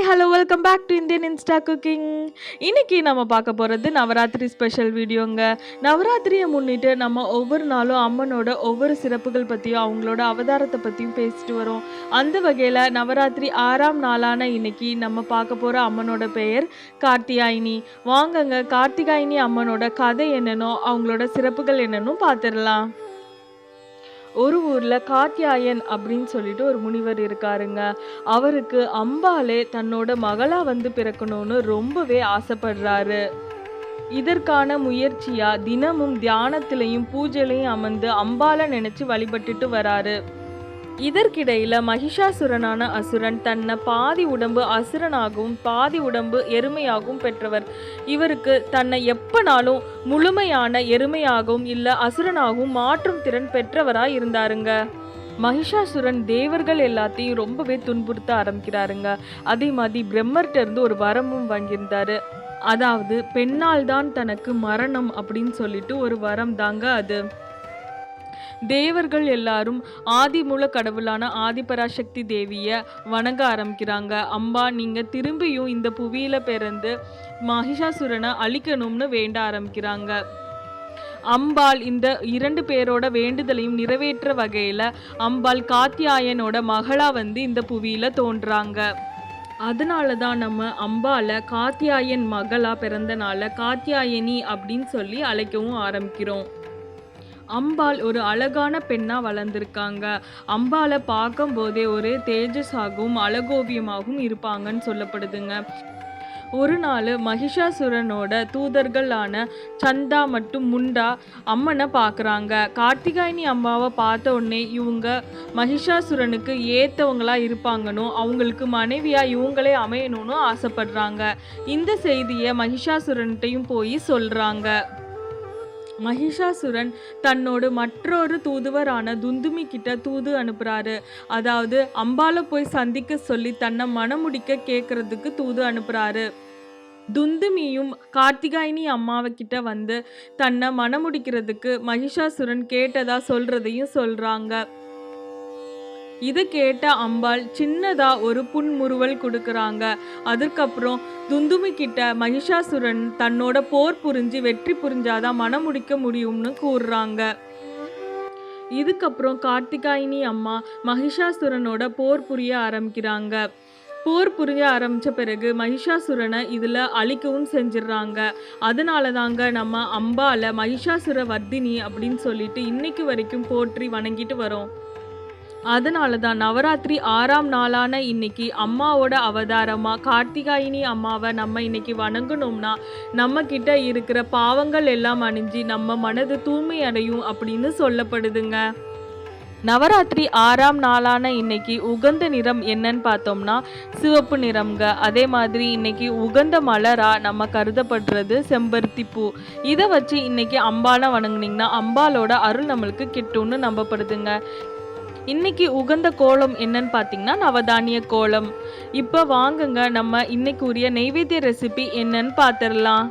Hi hello welcome back to Indian Insta cooking. இன்னைக்கு நம்ம பார்க்க போகிறது நவராத்திரி ஸ்பெஷல் வீடியோங்க. நவராத்திரியை முன்னிட்டு நம்ம ஒவ்வொரு நாளும் அம்மனோட ஒவ்வொரு சிறப்புகள் பற்றியும் அவங்களோட அவதாரத்தை பற்றியும் பேசிட்டு வரோம். அந்த வகையில் நவராத்திரி 6ஆம் நாளான இன்னைக்கு நம்ம பார்க்க போகிற அம்மனோட பெயர் கார்த்தியாயினி. வாங்கங்க கார்த்திகாயினி அம்மனோட கதை என்னன்னோ அவங்களோட சிறப்புகள் என்னன்னு பார்த்துடலாம். ஒரு ஊர்ல காத்யாயன் அப்படின்னு சொல்லிட்டு ஒரு முனிவர் இருக்காருங்க. அவருக்கு அம்பாலே தன்னோட மகளா வந்து பிறக்கணும்னு ரொம்பவே ஆசைப்படுறாரு. இதற்கான முயற்சியா தினமும் தியானத்திலையும் பூஜையிலையும் அமர்ந்து அம்பால நினைச்சு வழிபட்டுட்டு வராரு. இதற்கிடையில மகிஷாசுரனான அசுரன் தன்னை பாதி உடம்பு அசுரனாகவும் பாதி உடம்பு எருமையாகவும் பெற்றவர். இவருக்கு தன்னை எப்பனாலும் முழுமையான எருமையாகவும் இல்ல அசுரனாகவும் மாற்றும் திறன் பெற்றவராய் இருந்தாருங்க. மகிஷாசுரன் தேவர்கள் எல்லாத்தையும் ரொம்பவே துன்புறுத்த ஆரம்பிக்கிறாருங்க. அதே மாதிரி பிரம்மர்கிட்ட இருந்து ஒரு வரமும் வாங்கியிருந்தாரு. அதாவது பெண்ணால் தான் தனக்கு மரணம் அப்படின்னு சொல்லிட்டு ஒரு வரம் தாங்க அது. தேவர்கள் எல்லாரும் ஆதிமூல கடவுளான ஆதிபராசக்தி தேவியை வணங்க ஆரம்பிக்கிறாங்க. அம்பா நீங்க திரும்பியும் இந்த புவியில பிறந்து மகிஷாசுரனை அழிக்கணும்னு வேண்ட ஆரம்பிக்கிறாங்க. அம்பாள் இந்த 2 பேரோட வேண்டுதலையும் நிறைவேற்ற வகையில அம்பாள் காத்யாயனோட மகளா வந்து இந்த புவியில தோன்றாங்க. அதனால தான் நம்ம அம்பால காத்யாயன் மகளா பிறந்தனால காத்யாயனி அப்படின்னு சொல்லி அழைக்கவும் ஆரம்பிக்கிறோம். அம்பாள் ஒரு அழகான பெண்ணா வளர்ந்துருக்காங்க. அம்பாலை பார்க்கும் போதே ஒரு தேஜஸாகவும் அழகோவியமாகவும் இருப்பாங்கன்னு சொல்லப்படுதுங்க. ஒரு நாள் மகிஷாசுரனோட தூதர்களான சந்தா மற்றும் முண்டா அம்மனை பார்க்குறாங்க. கார்த்திகாயினி அம்மாவை பார்த்த உடனே இவங்க மகிஷாசுரனுக்கு ஏற்றவங்களா இருப்பாங்கன்னு அவங்களுக்கு மனைவியா இவங்களே அமையணும்னு ஆசைப்படுறாங்க. இந்த செய்தியை மகிஷாசுரன்ட்டையும் போய் சொல்கிறாங்க. மகிஷாசுரன் தன்னோட மற்றொரு தூதுவரான துந்துமி கிட்ட தூது அனுப்புறாரு. அதாவது அம்பால போய் சந்திக்க சொல்லி தன்னை மனமுடிக்க கேட்கறதுக்கு தூது அனுப்புறாரு. துந்துமியும் கார்த்திகாயினி அம்மாவை கிட்ட வந்து தன்னை மனமுடிக்கிறதுக்கு மகிஷாசுரன் கேட்டதா சொல்றதையும் சொல்றாங்க. இதை கேட்ட அம்பாள் சின்னதா ஒரு புன்முறுவல் கொடுக்குறாங்க. அதுக்கப்புறம் துந்துமி கிட்ட மகிஷாசுரன் தன்னோட போர் புரிஞ்சு வெற்றி புரிஞ்சாதான் மனம் முடிக்க முடியும்னு கூறுறாங்க. இதுக்கப்புறம் கார்த்திகாயினி அம்மா மகிஷாசுரனோட போர் புரிய ஆரம்பிக்கிறாங்க. போர் புரிய ஆரம்பித்த பிறகு மகிஷாசுரனை இதில் அழிக்கவும் செஞ்சிடுறாங்க. அதனால தாங்க நம்ம அம்பால மகிஷாசுர வர்தினி அப்படின்னு சொல்லிட்டு இன்னைக்கு வரைக்கும் போற்றி வணங்கிட்டு வரோம். அதனால தான் நவராத்திரி 6ஆம் நாளான இன்னைக்கு அம்மாவோட அவதாரமா கார்த்திகாயினி அம்மாவை நம்ம இன்னைக்கு வணங்கணும்னா நம்ம கிட்ட இருக்கிற பாவங்கள் எல்லாம் அணிஞ்சு நம்ம மனது தூய்மை அடையும் அப்படின்னு சொல்லப்படுதுங்க. நவராத்திரி 6ஆம் நாளான இன்னைக்கு உகந்த நிறம் என்னன்னு பார்த்தோம்னா சிவப்பு நிறம்ங்க. அதே மாதிரி இன்னைக்கு உகந்த மலரா நம்ம கருதப்படுறது செம்பருத்தி பூ. இதை வச்சு இன்னைக்கு அம்பாலை வணங்குனீங்கன்னா அம்பாலோட அருள் நம்மளுக்கு கிட்டும்னு நம்பப்படுதுங்க. இன்னைக்கு உகந்த கோலம் என்னன்னு பார்த்தீங்கன்னா நவதானிய கோலம். இப்போ வாங்குங்க நம்ம இன்னைக்கு உரிய நெய்வேத்திய ரெசிபி என்னன்னு பார்த்துடலாம்.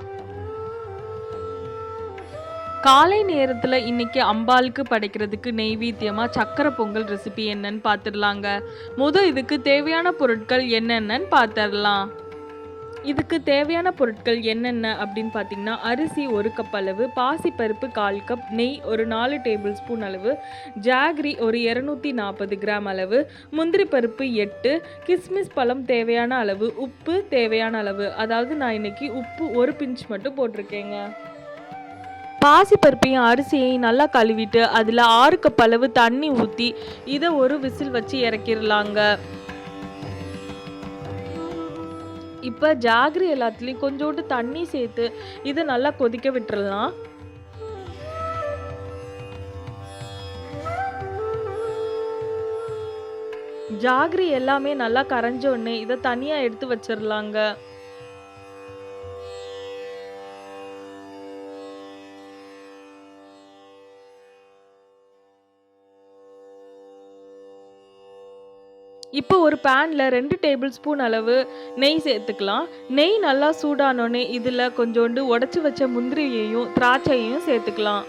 காலை நேரத்தில் இன்னைக்கு அம்பாளுக்கு படைக்கிறதுக்கு நெய்வேத்தியமாக சக்கரை பொங்கல் ரெசிபி என்னன்னு பார்த்துடலாங்க. இதுக்கு தேவையான பொருட்கள் என்னென்னு பார்த்துடலாம். இதுக்கு தேவையான பொருட்கள் என்னென்ன அப்படின்னு பார்த்தீங்கன்னா அரிசி 1 கப் அளவு, பாசிப்பருப்பு 1/4 கப், நெய் ஒரு 4 டேபிள் ஸ்பூன் அளவு, ஜாகரி ஒரு 240 கிராம் அளவு, முந்திரி பருப்பு 8, கிஸ்மிஸ் பழம் தேவையான அளவு, உப்பு தேவையான அளவு. அதாவது நான் இன்னைக்கு உப்பு 1 பிஞ்ச் மட்டும் போட்டிருக்கேங்க. பாசிப்பருப்பையும் அரிசியையும் நல்லா கழுவிட்டு அதில் 6 கப் அளவு தண்ணி ஊற்றி இதை ஒரு விசில் வச்சு இறக்கிடலாங்க. இப்போ ஜாகரி எல்லாத்துலேயும் கொஞ்சோண்டு தண்ணி சேர்த்து இதை நல்லா கொதிக்க விட்டுறலாம். ஜாகரி எல்லாமே நல்லா கரைஞ்ச உடனே இதை தனியாக எடுத்து வச்சிடலாங்க. இப்போ ஒரு பேனில் 2 டேபிள் ஸ்பூன் அளவு நெய் சேர்த்துக்கலாம். நெய் நல்லா சூடானோடனே இதில் கொஞ்சோண்டு உடச்சி வச்ச முந்திரியையும் திராட்சையையும் சேர்த்துக்கலாம்.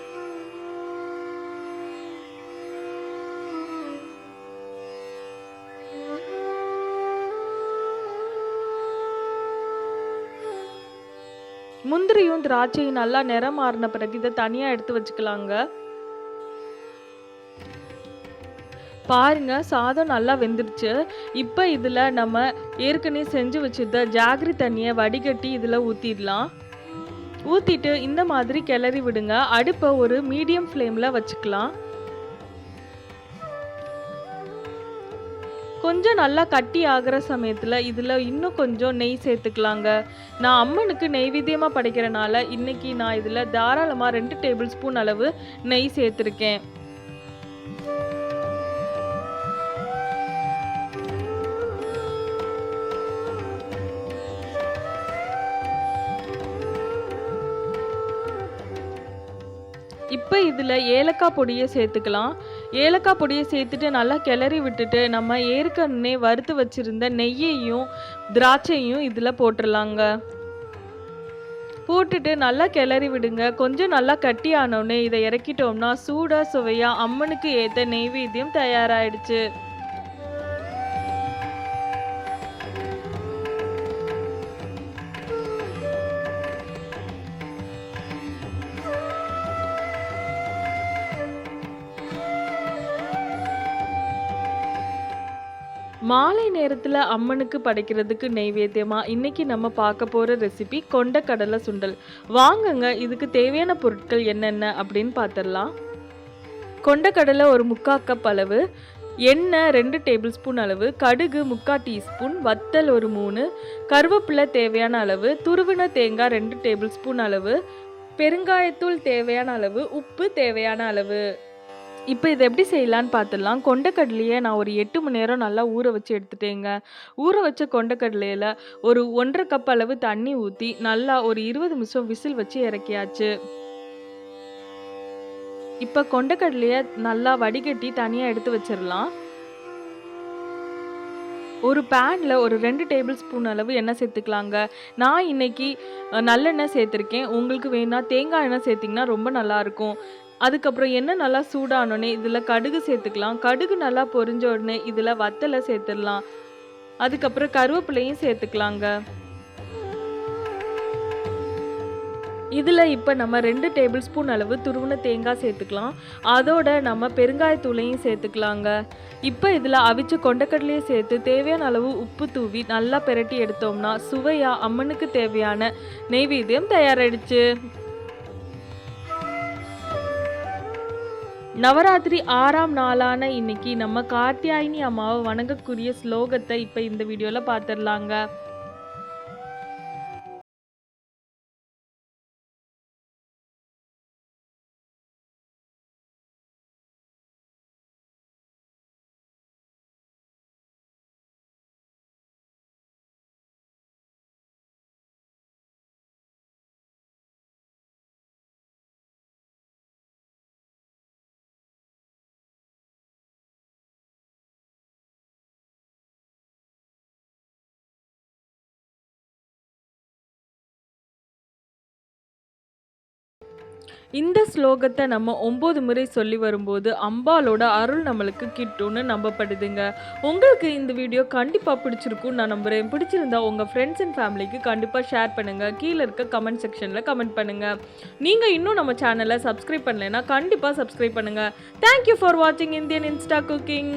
முந்திரியும் திராட்சையும் நல்லா நிறம் மாறின பிறகு இதை தனியாக எடுத்து வச்சுக்கலாங்க. பாருங்க, சாதம் நல்லா வெந்துருச்சு. இப்போ இதில் நம்ம ஏற்கனவே செஞ்சு வச்சிருந்த ஜாகரி தண்ணியை வடிகட்டி இதில் ஊற்றிடலாம். ஊற்றிட்டு இந்த மாதிரி கிளறி விடுங்க. அடுப்பை ஒரு மீடியம் ஃப்ளேமில் வச்சுக்கலாம். கொஞ்சம் நல்லா கட்டி ஆகிற சமயத்தில் இதில் இன்னும் கொஞ்சம் நெய் சேர்த்துக்கலாங்க. நான் அம்மனுக்கு நெய்வேத்தியமாக படைக்கிறனால இன்னைக்கு நான் இதில் தாராளமாக 2 டேபிள் ஸ்பூன் அளவு நெய் சேர்த்துருக்கேன். இப்போ இதில் ஏலக்காய் பொடியை சேர்த்துக்கலாம். ஏலக்காய் பொடியை சேர்த்துட்டு நல்லா கிளறி விட்டுட்டு நம்ம ஏற்கனவே வறுத்து வச்சுருந்த நெய்யையும் திராட்சையும் இதில் போட்டுடலாங்க. போட்டுட்டு நல்லா கிளறி விடுங்க. கொஞ்சம் நல்லா கட்டி ஆனோடனே இதை இறக்கிட்டோம்னா சூடாக சுவையாக அம்மனுக்கு ஏற்ற நெய்வேத்தியம் தயாராகிடுச்சு. மாலை நேரத்தில் அம்மனுக்கு படைக்கிறதுக்கு நெய்வேத்தியமாக இன்றைக்கி நம்ம பார்க்க போகிற ரெசிபி கொண்டக்கடலை சுண்டல். வாங்குங்க, இதுக்கு தேவையான பொருட்கள் என்னென்ன அப்படின்னு பார்த்துடலாம். கொண்டக்கடலை ஒரு 3/4 கப் அளவு, எண்ணெய் 2 டேபிள் ஸ்பூன் அளவு, கடுகு 3/4 டீஸ்பூன், வத்தல் ஒரு 3, கருவேப்பிலை தேவையான அளவு, துருவின தேங்காய் 2 டேபிள் ஸ்பூன் அளவு, பெருங்காயத்தூள் தேவையான அளவு, உப்பு தேவையான அளவு. இப்போ இதை எப்படி செய்யலான்னு பார்த்துடலாம். கொண்டக்கடலையை நான் ஒரு 8 மணி நேரம் நல்லா ஊற வச்சு எடுத்துட்டேங்க. ஊற வச்ச கொண்டக்கடலையில் ஒரு 1/2 கப் அளவு தண்ணி ஊற்றி நல்லா ஒரு 20 நிமிஷம் விசில் வச்சு இறக்கியாச்சு. இப்போ கொண்டக்கடலையை நல்லா வடிகட்டி தனியாக எடுத்து வச்சிடலாம். ஒரு பேனில் ஒரு 2 டேபிள் ஸ்பூன் அளவு எண்ணெய் சேர்த்துக்கலாங்க. நான் இன்னைக்கு நல்லெண்ணெய் சேர்த்துருக்கேன். உங்களுக்கு வேணா தேங்காய் எண்ணெய் சேர்த்திங்கன்னா ரொம்ப நல்லாயிருக்கும். அதுக்கப்புறம் எண்ணெய் நல்லா சூடானோடனே இதில் கடுகு சேர்த்துக்கலாம். கடுகு நல்லா பொரிஞ்ச உடனே இதில் வத்தலை சேர்த்துடலாம். அதுக்கப்புறம் கருவேப்பிலையும் சேர்த்துக்கலாங்க. இதில் இப்போ நம்ம 2 டேபிள் ஸ்பூன் அளவு துருவின தேங்காய் சேர்த்துக்கலாம். அதோட நம்ம பெருங்காயத்தூளையும் சேர்த்துக்கலாங்க. இப்போ இதில் அவிச்ச கொண்டக்கடலையை சேர்த்து தேவையான அளவு உப்பு தூவி நல்லா பிரட்டி எடுத்தோம்னா சுவையாக அம்மனுக்கு தேவையான நெய்வேத்தியம் தயாராகிடுச்சு. நவராத்திரி 6ஆம் நாளான இன்னைக்கு நம்ம கார்த்தியாயினி அம்மாவை வணங்கக்கூடிய ஸ்லோகத்தை இப்போ இந்த வீடியோவில் பார்த்துடலாங்க. இந்த ஸ்லோகத்தை நம்ம 9 முறை சொல்லி வரும்போது அம்பாலோட அருள் நம்மளுக்கு கிட்டும்னு நம்பப்படுதுங்க. உங்களுக்கு இந்த வீடியோ கண்டிப்பாக பிடிச்சிருக்கும் நான் நம்புகிறேன். பிடிச்சிருந்தா உங்கள் ஃப்ரெண்ட்ஸ் அண்ட் ஃபேமிலிக்கு கண்டிப்பாக ஷேர் பண்ணுங்கள். கீழே இருக்க கமெண்ட் செக்ஷனில் கமெண்ட் பண்ணுங்கள். நீங்கள் இன்னும் நம்ம சேனலை சப்ஸ்கிரைப் பண்ணலைன்னா கண்டிப்பாக சப்ஸ்கிரைப் பண்ணுங்கள். தேங்க்யூ ஃபார் வாட்சிங் இந்தியன் இன்ஸ்டா குக்கிங்.